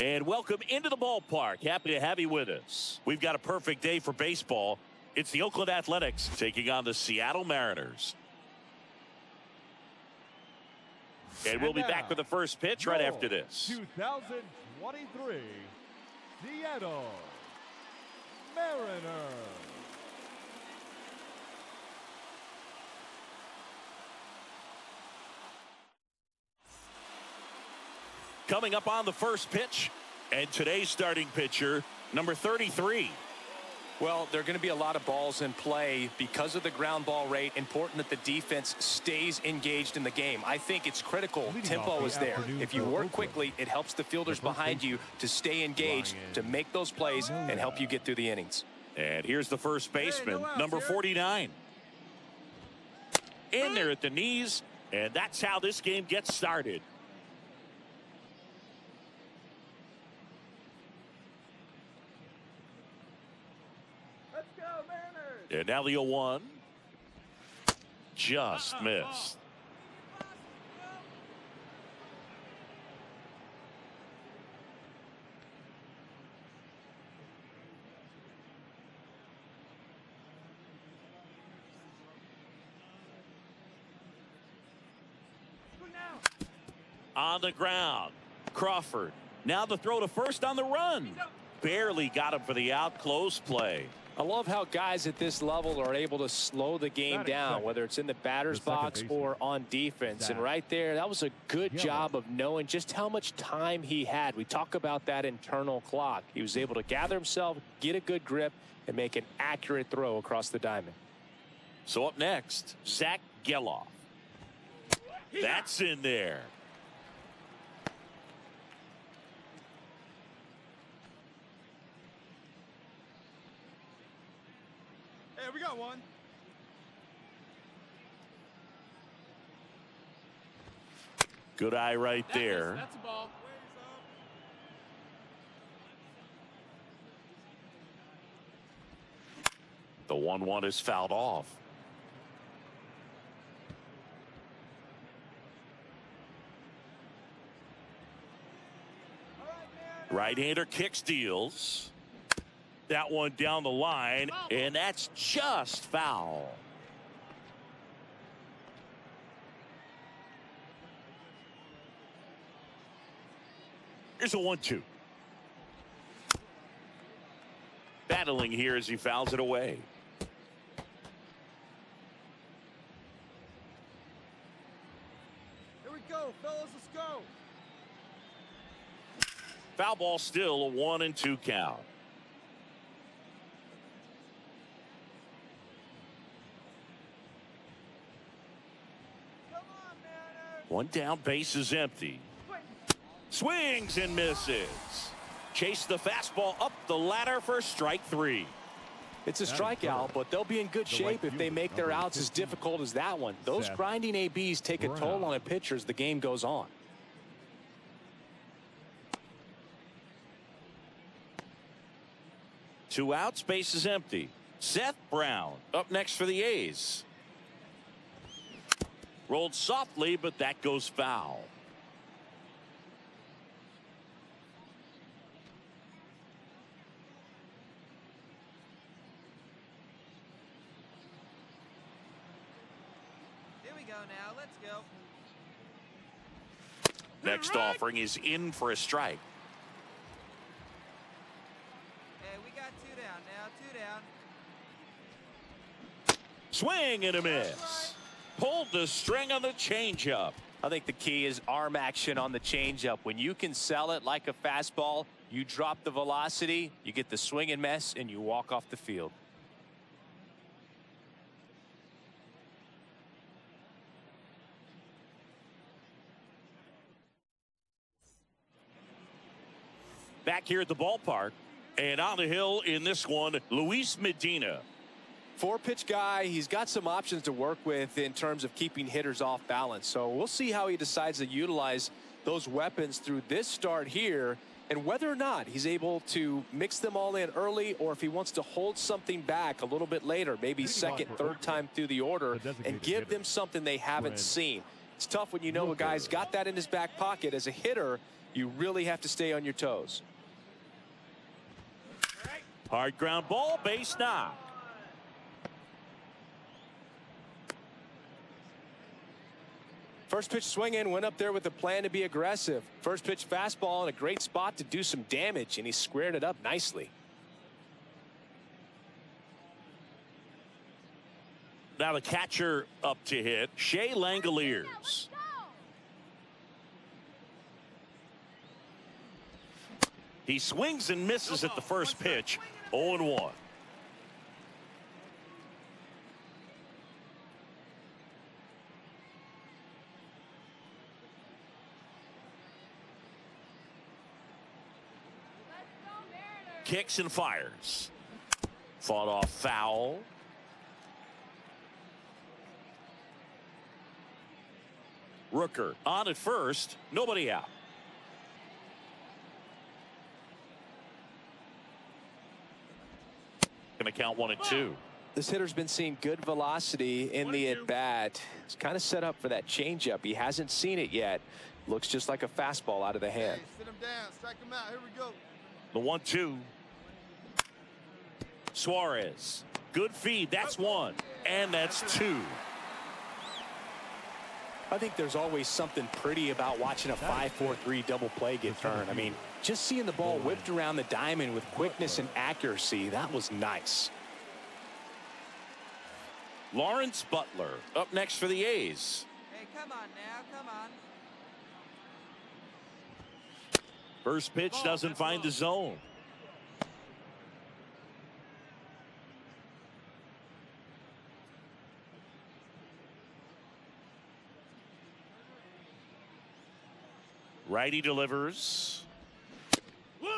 And welcome into the ballpark. Happy to have you with us. We've got a perfect day for baseball. It's the Oakland Athletics taking on the Seattle Mariners. And we'll be back with the first pitch right after this. 2023 Seattle Mariners. Coming up on the first pitch, and today's starting pitcher, number 33. Well, there are going to be a lot of balls in play because of the ground ball rate. Important that the defense stays engaged in the game. I think it's critical. Tempo is there. If you work quickly, it helps the fielders behind you to stay engaged, to make those plays, and help you get through the innings. And here's the first baseman, number 49. In there at the knees, and that's how this game gets started. And now the 0-1. Just missed. On the ground, Crawford. Now the throw to first on the run. Barely got him for the out. Close play. I love how guys at this level are able to slow the game down, whether it's in the batter's box or on defense. And right there, that was a good job of knowing just how much time he had. We talk about that internal clock. He was able to gather himself, get a good grip, and make an accurate throw across the diamond. So up next, Zach Geloff. That's in there. We got one. Good eye right there. That's a ball. The 1-1 is fouled off. Right-hander kicks, deals. That one down the line, and that's just foul. Here's a 1-2. Battling here as he fouls it away. Here we go, fellas, let's go. Foul ball, still a 1-2 count. One down, base is empty. Swings and misses. Chase the fastball up the ladder for strike 3. It's a strikeout, but they'll be in good shape if they make their outs as difficult as that one. Those grinding ABs take a toll on a pitcher as the game goes on. Two outs, base is empty. Seth Brown up next for the A's. Rolled softly, but that goes foul. Here we go now. Let's go. Next offering is in for a strike. Hey, we got 2 down now. 2 down. Swing and a miss. Pulled the string on the changeup. I think the key is arm action on the changeup. When you can sell it like a fastball, you drop the velocity, you get the swing and miss, and you walk off the field. Back here at the ballpark, and on the hill in this one, Luis Medina. 4-pitch guy. He's got some options to work with in terms of keeping hitters off balance. So we'll see how he decides to utilize those weapons through this start here, and whether or not he's able to mix them all in early, or if he wants to hold something back a little bit later, maybe second, third time through the order, and give them something they haven't seen. It's tough when you know a guy's got that in his back pocket. As a hitter, you really have to stay on your toes. Hard ground ball, base knock. First pitch swing in, went up there with a plan to be aggressive. First pitch fastball in a great spot to do some damage, and he squared it up nicely. Now the catcher up to hit, Shea Langoliers. He swings and misses at the first pitch, 0-1. Kicks and fires. Fought off foul. Rooker on at first, nobody out. Gonna count 1-2. This hitter's been seeing good velocity in the at-bat. It's kind of set up for that changeup. He hasn't seen it yet. Looks just like a fastball out of the hand. Hey, sit him down, strike him out. Here we go. The 1-2. Suarez. Good feed. That's one. And that's two. I think there's always something pretty about watching a 5-4-3 double play get turned. I mean, just seeing the ball whipped around the diamond with quickness and accuracy, that was nice. Lawrence Butler up next for the A's. Hey, come on now, come on. First pitch doesn't find the zone. Righty delivers. Wood!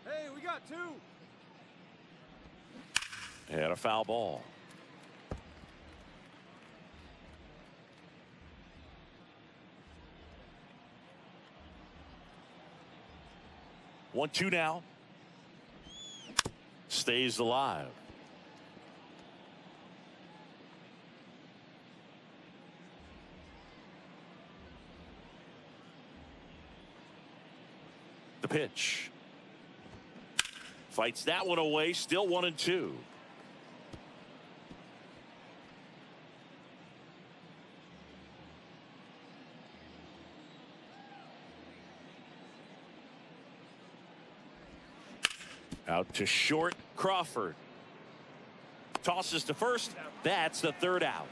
Hey, we got two. And a foul ball. One, two now. Stays alive. The pitch. Fights that one away. Still 1-2. Out to short. Crawford tosses to first. That's the third out.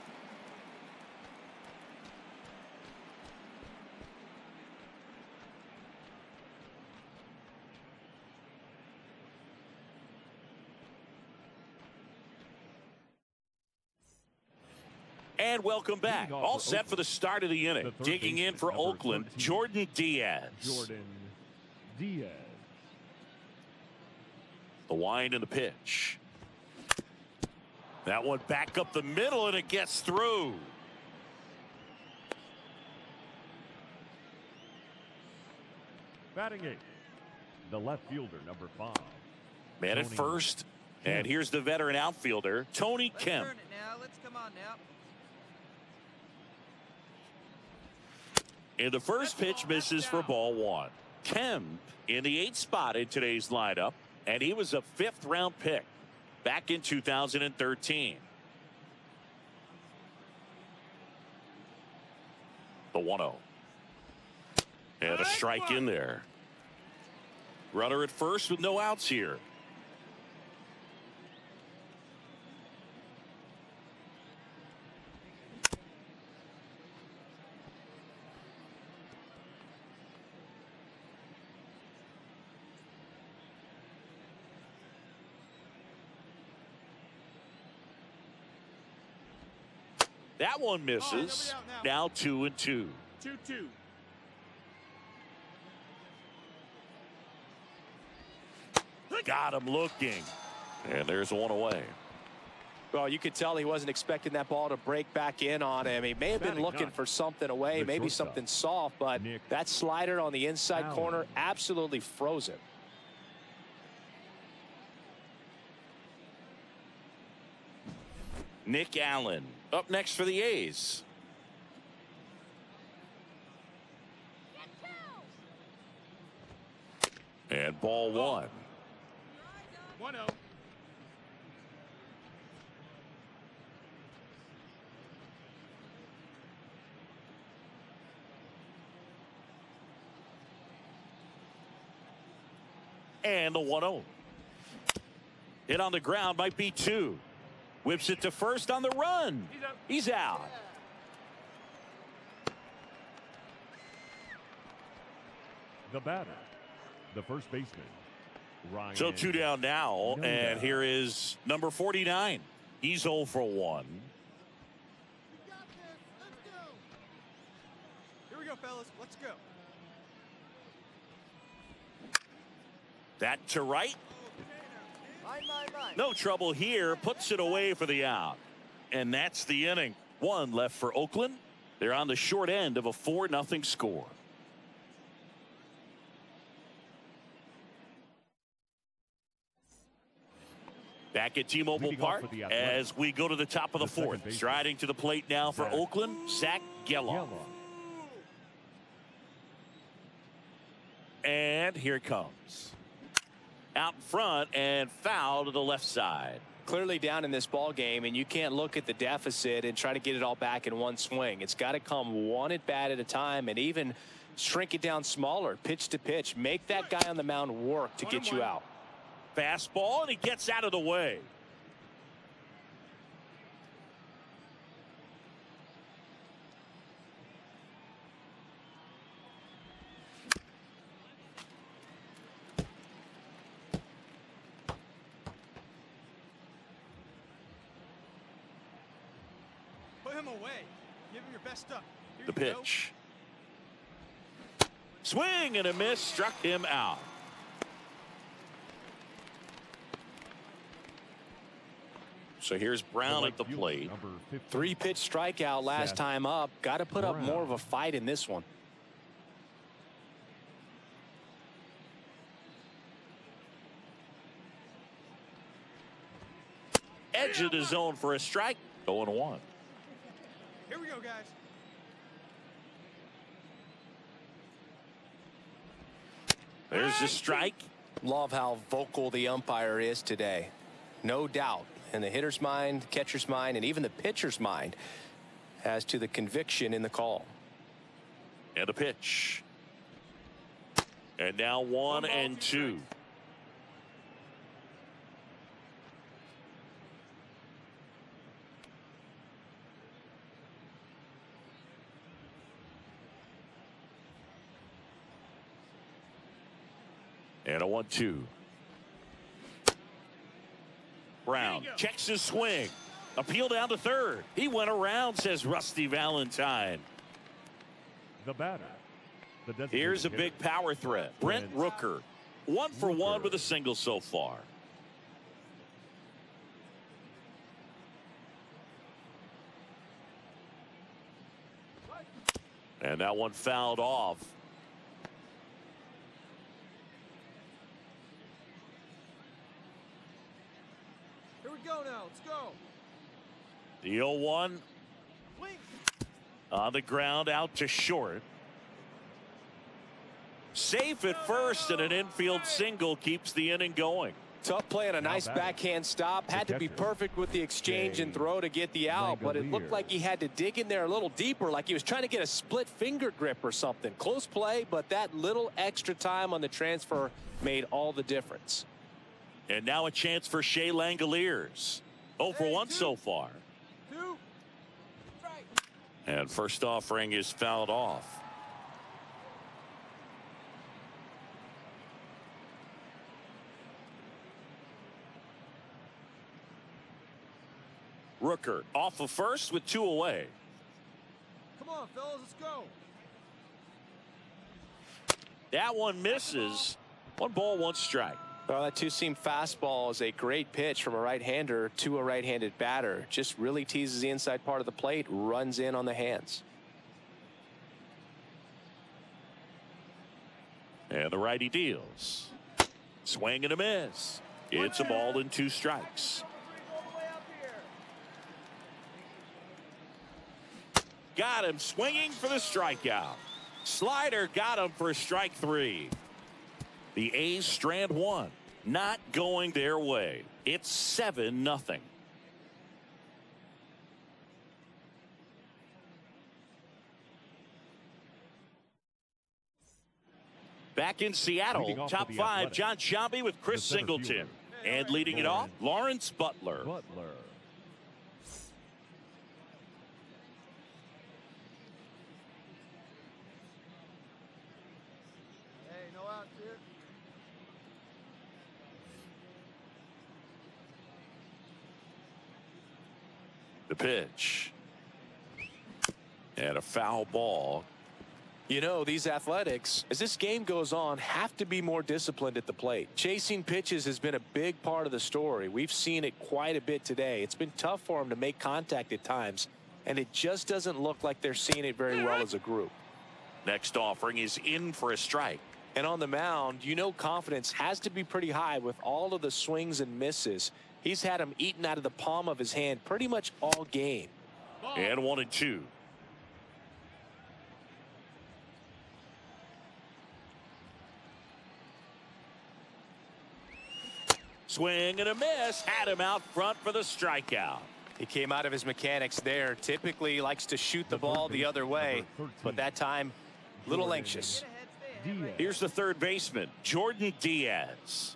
And welcome back. All set for the start of the inning. Digging in for Oakland, Jordan Diaz. Jordan Diaz. The wind and the pitch. That one back up the middle, and it gets through. Batting eighth, the left fielder, number 5. Man at first, and here's the veteran outfielder, Tony Kemp. Turn it now. Let's come on now. And the first pitch misses for ball one. Kemp in the 8th spot in today's lineup, and he was a 5th-round pick back in 2013. The 1-0. And a strike in there. Runner at first with no outs here. That one misses. Now 2-2. 2-2. Got him looking. And there's one away. Well, you could tell he wasn't expecting that ball to break back in on him. He may have been looking for something away, maybe something soft, but that slider on the inside corner absolutely froze him. Nick Allen up next for the A's. And ball one. 1-0. And the 1-0. Hit on the ground, might be two. Whips it to first on the run. He's out. The batter, the first baseman, Bryan. So 2 down now, and here is number 49. He's 0 for 1. Here we go, fellas. Let's go. That to right. Mine. No trouble here. Puts it away for the out. And that's the inning. 1 left for Oakland. They're on the short end of a 4-0 score. Back at T-Mobile Park as we go to the top of the fourth. Striding to the plate now for Oakland, Zach Geloff. And here it comes. Out in front and foul to the left side. Clearly down in this ball game, and you can't look at the deficit and try to get it all back in one swing. It's got to come one at bat at a time, and even shrink it down smaller, pitch to pitch. Make that guy on the mound work to get you out. Fastball, and he gets out of the way. Put him away. Give him your best stuff. Here The you go. pitch. Swing and a miss, struck him out. So here's Brown at the plate. 3-pitch strikeout last time up. Got to put up more of a fight in this one. Edge of the zone for a strike. 0-1. Here we go, guys. There's the strike. Love how vocal the umpire is today. No doubt in the hitter's mind, catcher's mind, and even the pitcher's mind as to the conviction in the call. And a pitch. And now 1 and 2. And a 1-2. Brown checks his swing. Appeal down to third. He went around, says Rusty Valentine. The batter. Here's a big power threat. Brent Rooker. 1 for 1 with a single so far. And that one fouled off. Here we go now. Let's go. The 0-1 on the ground out to short. Safe at first, and an infield single keeps the inning going. Tough play and a nice backhand stop. Had to be perfect with the exchange and throw to get the out, but it looked like he had to dig in there a little deeper, like he was trying to get a split finger grip or something. Close play, but that little extra time on the transfer made all the difference. And now a chance for Shea Langoliers. 0 for 1 so far. And first offering is fouled off. Rooker off of first with 2 away. Come on, fellas, let's go. That one misses. 1 ball, 1 strike. Well, that two-seam fastball is a great pitch from a right-hander to a right-handed batter. Just really teases the inside part of the plate, runs in on the hands. And the righty deals. Swing and a miss. It's a ball and 2 strikes. got him swinging for the strikeout. Slider got him for strike 3. The A's strand one. Not going their way. It's 7-0. Back in Seattle, top 5, John Sciambi with Chris Singleton. And leading it off, Lawrence Butler. Hey, no outs here. The pitch. And a foul ball. You know, these Athletics, as this game goes on, have to be more disciplined at the plate. Chasing pitches has been a big part of the story. We've seen it quite a bit today. It's been tough for them to make contact at times, and it just doesn't look like they're seeing it very well as a group. Next offering is in for a strike. And on the mound, you know, confidence has to be pretty high with all of the swings and misses. He's had them eaten out of the palm of his hand pretty much all game. And 1-2. Swing and a miss. Had him out front for the strikeout. He came out of his mechanics there. Typically he likes to shoot the ball the other way, but that time a little anxious. Here's the third baseman, Jordan Diaz.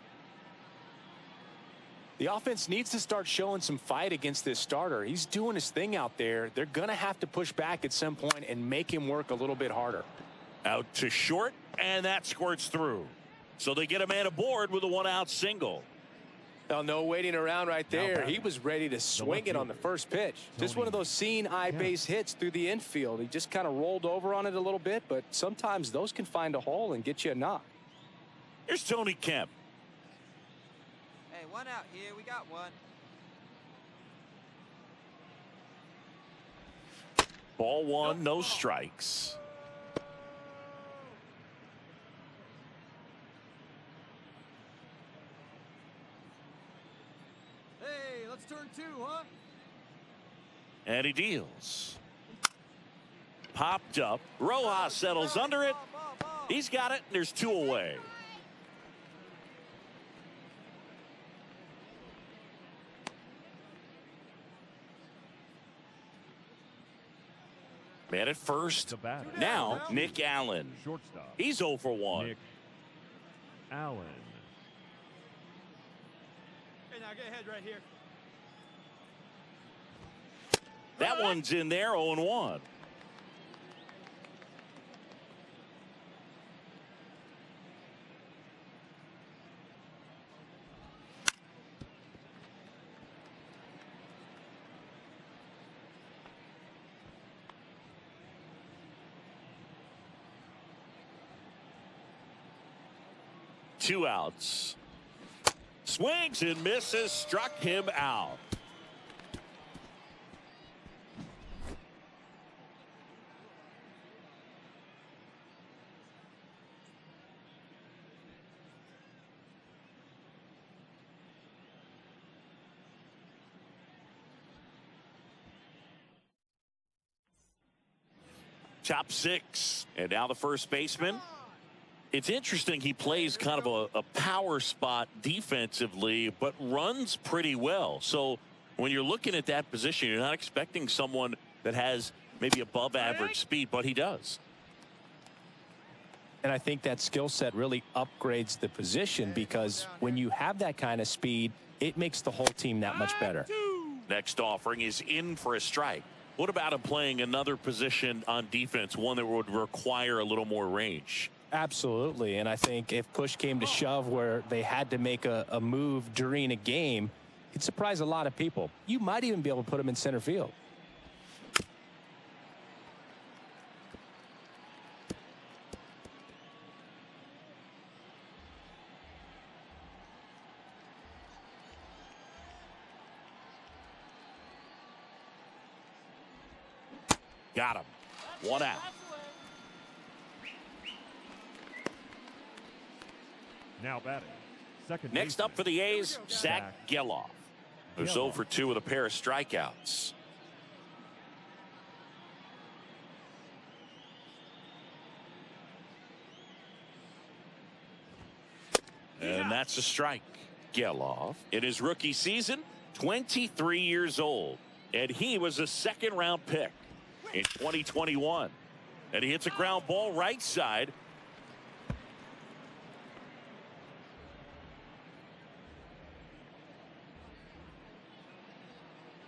The offense needs to start showing some fight against this starter. He's doing his thing out there. They're going to have to push back at some point and make him work a little bit harder. Out to short, and that squirts through. So they get a man aboard with a 1-out single. Oh, no waiting around right there. He was ready to swing it on the first pitch. Just one of those seeing eye base hits through the infield. He just kind of rolled over on it a little bit, but sometimes those can find a hole and get you a knock. Here's Tony Kemp. Hey, 1 out here. We got 1. Ball 1, no strikes. Hey, let's turn 2, huh? And he deals. Popped up. Rojas settles under it. He's got it, and there's 2 away. Man at first. Now, Nick Allen. He's 0 for 1. Nick Allen. Hey, now get ahead right here. That one's in there, 0-1. Two outs. Swings and misses, struck him out. Top 6. And now the first baseman. It's interesting, he plays kind of a power spot defensively, but runs pretty well. So when you're looking at that position, you're not expecting someone that has maybe above average speed, but he does. And I think that skill set really upgrades the position, because when you have that kind of speed, it makes the whole team that much better. Next offering is in for a strike. What about him playing another position on defense, one that would require a little more range? Absolutely. And I think if push came to shove where they had to make a move during a game, it'd surprise a lot of people. You might even be able to put him in center field. Got him. 1 out. Now batting. Second Next up for the A's, Zach Geloff, who's 0 for 2 with a pair of strikeouts. And that's a strike. Geloff, in his rookie season, 23 years old. And he was a second-round pick in 2021. And he hits a ground ball right side.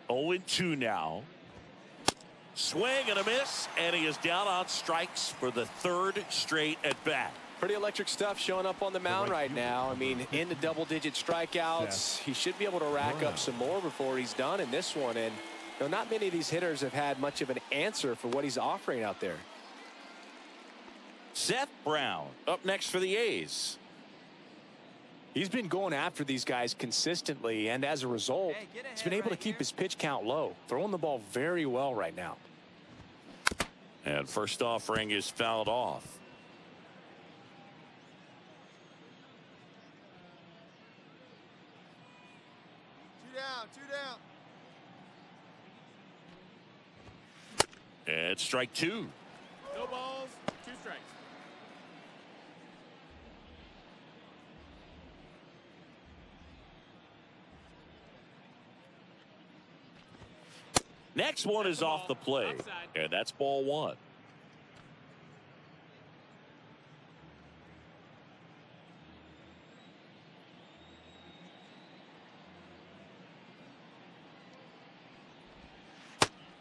Oh, 0-2 now. Swing and a miss, and he is down on strikes for the third straight at bat. Pretty electric stuff showing up on the mound right now. I mean, in the double-digit strikeouts, he should be able to rack up some more before he's done in this one. And you know, not many of these hitters have had much of an answer for what he's offering out there. Seth Brown up next for the A's. He's been going after these guys consistently, and as a result, he's been able to keep his pitch count low, throwing the ball very well right now. And first offering is fouled off. Two down. And strike two. No balls, 2 strikes. Next one is off the plate, and that's ball 1.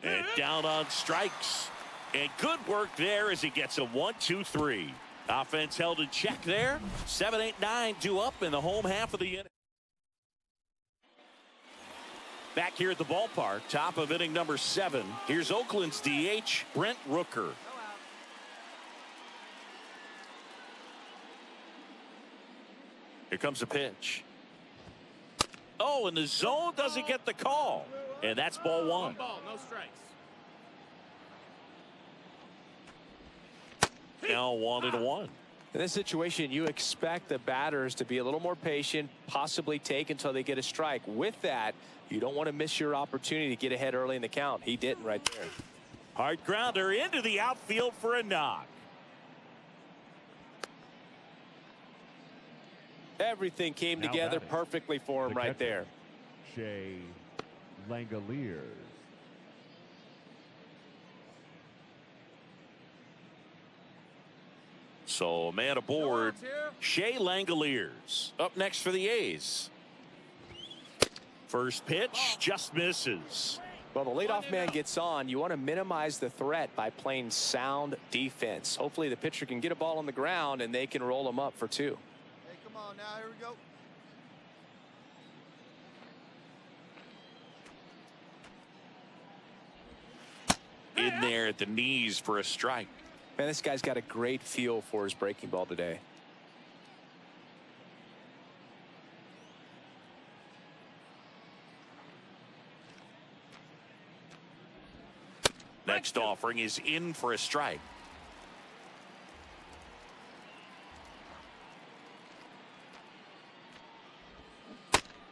And down on strikes. And good work there as he gets a 1-2-3. Offense held in check there. 7, 8, 9 due up in the home half of the inning. Back here at the ballpark, top of inning number 7. Here's Oakland's DH, Brent Rooker. Here comes a pitch. Oh, and the zone doesn't get the call. And that's ball 1. 1 ball, no strikes. Now 1-1. In this situation, you expect the batters to be a little more patient, possibly take until they get a strike. With that, you don't want to miss your opportunity to get ahead early in the count. He didn't right there. Hard grounder into the outfield for a knock. Everything came together perfectly for him right there. Shea Langoliers. So a man aboard, Shea Langoliers. Up next for the A's. First pitch just misses. Well, the leadoff man gets on. You want to minimize the threat by playing sound defense. Hopefully the pitcher can get a ball on the ground and they can roll him up for 2. Hey, come on now. Here we go. In there at the knees for a strike. Man, this guy's got a great feel for his breaking ball today. Next offering is in for a strike.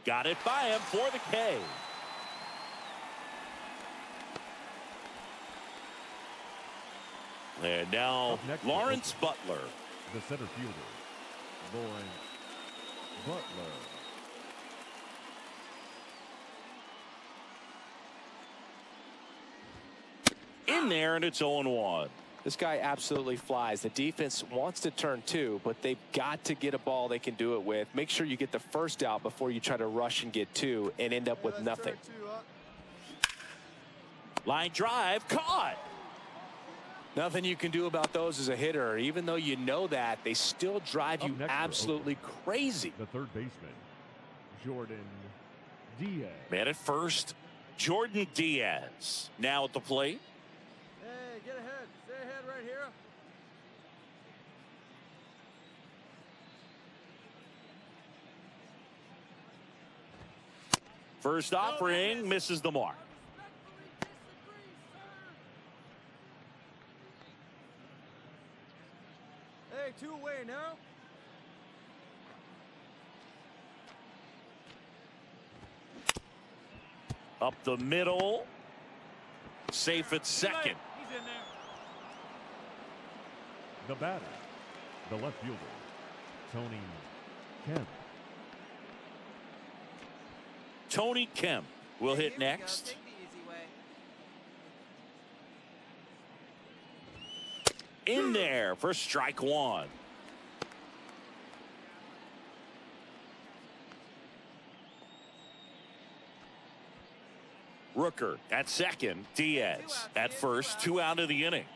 Got it by him for the K. And now Lawrence Butler. The center fielder, Lawrence Butler. In there, and it's 0-1. This guy absolutely flies. The defense wants to turn 2, but they've got to get a ball they can do it with. Make sure you get the first out before you try to rush and get 2 and end up with nothing. Line drive caught. Nothing you can do about those as a hitter. Even though you know that, they still drive you absolutely crazy. The third baseman, Jordan Diaz. Man at first, Jordan Diaz. Now at the plate. Hey, get ahead. Stay ahead right here. First offering misses the mark. Hey, 2 away now. Up the middle. Safe at second. He's in there. The batter, the left fielder, Tony Kemp. Tony Kemp will hit Here we go. next. Take the easy way. In there for strike one. Rooker at second. Diaz at first. 2 out of the inning.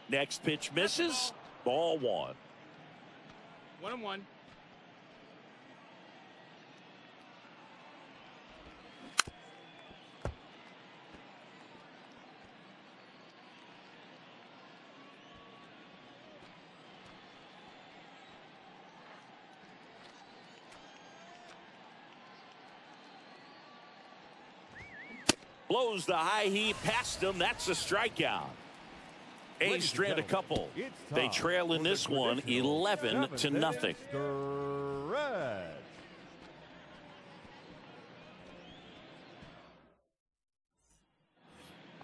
Next pitch misses. Ball one. 1-1. Blows the high heat past him. That's a strikeout. A's strand a couple. They trail in this one 11-0.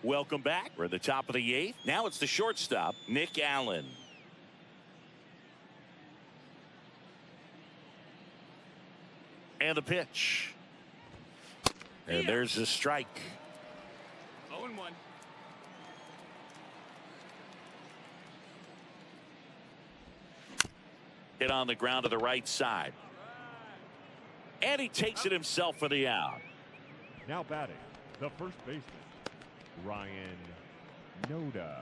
Welcome back. We're at the top of the 8th. Now it's the shortstop, Nick Allen. And the pitch. And there's the strike. 0-1. Hit on the ground to the right side. And he takes it himself for the out. Now batting, the first baseman, Bryan Noda.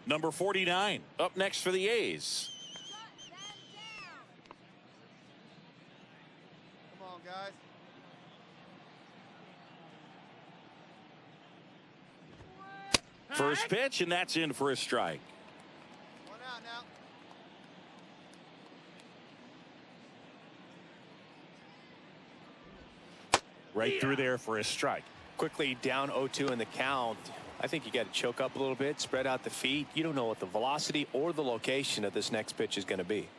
Number 49 up next for the A's. Come on, guys. First pitch, and that's in for a strike. 1 out now. Right through there for a strike. Quickly down 0-2 in the count. I think you got to choke up a little bit, spread out the feet. You don't know what the velocity or the location of this next pitch is going to be.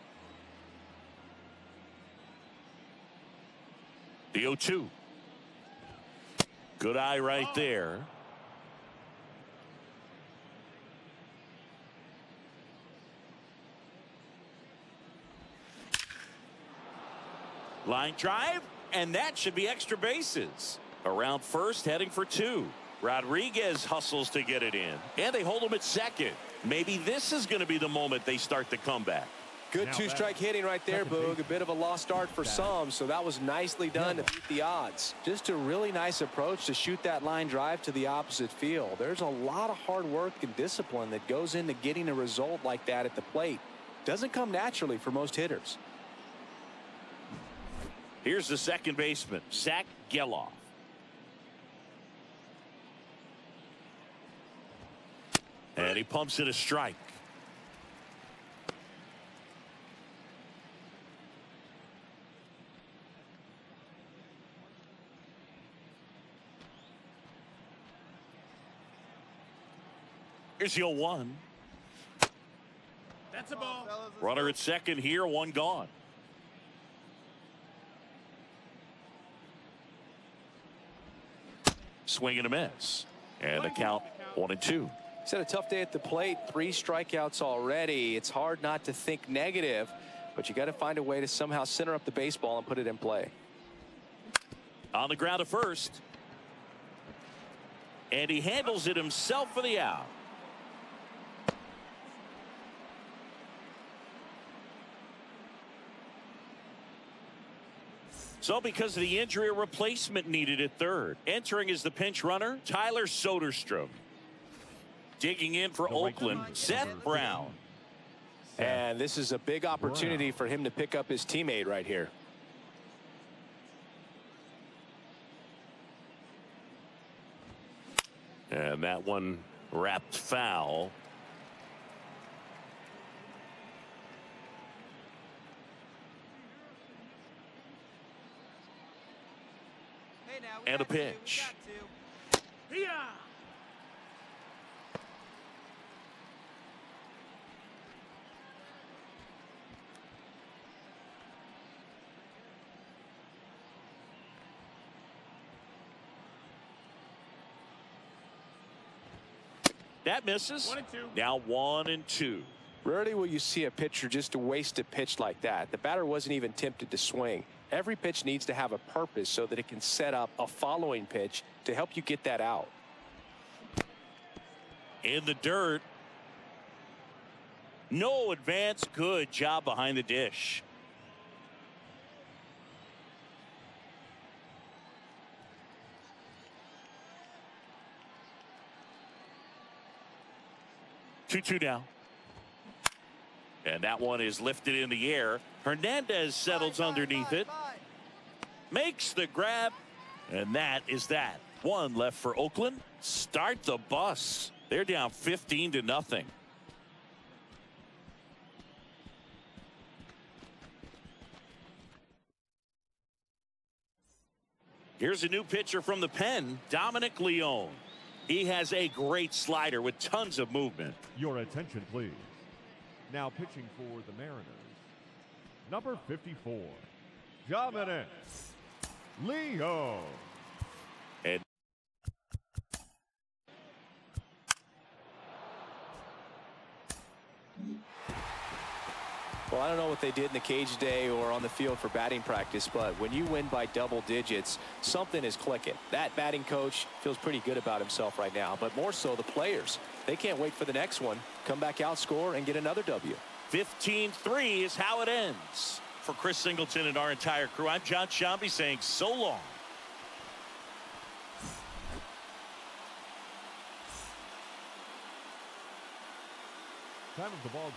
The 0-2. Good eye right there. Line drive, and that should be extra bases. Around first, heading for 2. Rodriguez hustles to get it in, and they hold him at second. Maybe this is going to be the moment they start the comeback. Good two-strike hitting right there, Boog. A bit of a lost start for some, so that was nicely done to beat the odds. Just a really nice approach to shoot that line drive to the opposite field. There's a lot of hard work and discipline that goes into getting a result like that at the plate. Doesn't come naturally for most hitters. Here's the second baseman, Zach Geloff. And he pumps it a strike. Here's the 0-1. That's a ball. Runner at second here, 1 gone. Swing and a miss. And the count 1-2. He's had a tough day at the plate. 3 strikeouts already. It's hard not to think negative, but you got to find a way to somehow center up the baseball and put it in play. On the ground to first. And he handles it himself for the out. So because of the injury, a replacement needed at third. Entering as the pinch runner, Tyler Soderstrom. Digging in for Oakland, Seth Brown. And this is a big opportunity for him to pick up his teammate right here. And that one wrapped foul. Hey, now, And a we got 2. We pitch. got 2. Yeah. That misses. 1-2. Now 1-2. Rarely will you see a pitcher just waste a pitch like that. The batter wasn't even tempted to swing. Every pitch needs to have a purpose so that it can set up a following pitch to help you get that out. In the dirt. No advance. Good job behind the dish. Two now. And that one is lifted in the air. Hernandez settles underneath it. Makes the grab. And that is that. One left for Oakland. Start the bus. They're down 15-0. Here's a new pitcher from the pen, Dominic Leone. He has a great slider with tons of movement. Your attention, please. Now pitching for the Mariners, number 54, Dominic Leone. And well, I don't know what they did in the cage today or on the field for batting practice, but when you win by double digits, something is clicking. That batting coach feels pretty good about himself right now, but more so the players. They can't wait for the next one. Come back out, score, and get another W. 15-3 is how it ends. For Chris Singleton and our entire crew, I'm John Shambi saying so long. Time of the ball.